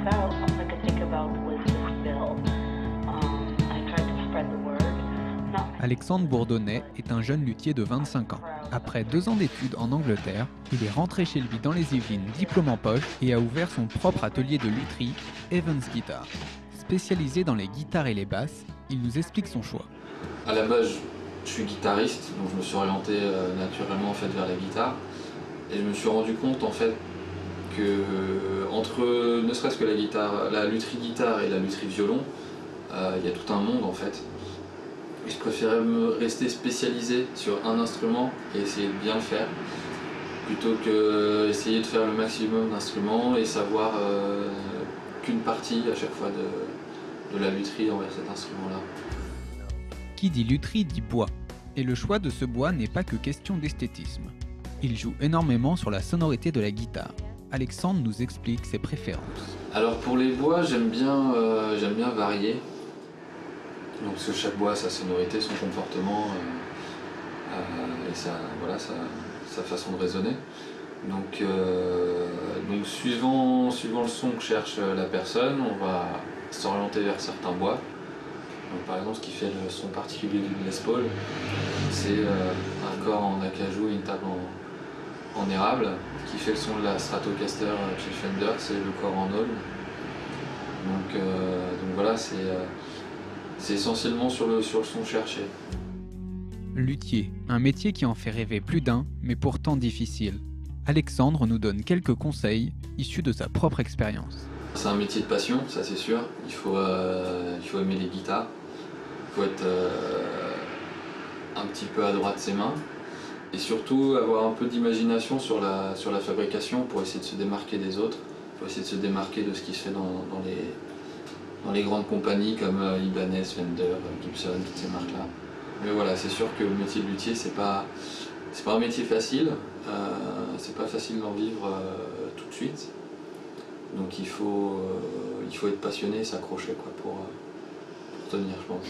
felt, all I could think about was this bill. I tried to spread the word. Alexandre Bourdonnais est un jeune luthier de 25 ans. Après 2 ans d'études en Angleterre, il est rentré chez lui dans les Yvelines, diplôme en poche, et a ouvert son propre atelier de lutherie, Evans Guitar. Spécialisé dans les guitares et les basses, il nous explique son choix. À la base, je suis guitariste, donc je me suis orienté naturellement en fait, vers la guitare. Et je me suis rendu compte en fait que entre ne serait-ce que la lutherie guitare et la lutherie violon, il y a tout un monde en fait. Je préférais me rester spécialisé sur un instrument et essayer de bien le faire, plutôt que essayer de faire le maximum d'instruments et savoir qu'une partie à chaque fois de la lutherie envers cet instrument-là. Qui dit lutherie dit bois, et le choix de ce bois n'est pas que question d'esthétisme. Il joue énormément sur la sonorité de la guitare. Alexandre nous explique ses préférences. Alors pour les bois, j'aime bien varier. Donc, parce que chaque bois a sa sonorité, son comportement et sa façon de résonner. Donc suivant le son que cherche la personne, on va s'orienter vers certains bois. Donc, par exemple, ce qui fait le son particulier du Les Paul, c'est un corps en acajou et une table en érable. Ce qui fait le son de la Stratocaster chez Fender, c'est le corps en aulne. Donc voilà, c'est essentiellement sur le son cherché. Luthier, un métier qui en fait rêver plus d'un, mais pourtant difficile. Alexandre nous donne quelques conseils issus de sa propre expérience. C'est un métier de passion, ça c'est sûr. Il faut aimer les guitares. Il faut être un petit peu adroit de ses mains. Et surtout avoir un peu d'imagination sur la fabrication pour essayer de se démarquer des autres. Pour essayer de se démarquer de ce qui se fait dans les grandes compagnies comme Ibanez, Fender, Gibson, toutes ces marques-là. Mais voilà, c'est sûr que le métier de luthier, c'est pas un métier facile. C'est pas facile d'en vivre tout de suite. Donc il faut être passionné et s'accrocher pour tenir, je pense.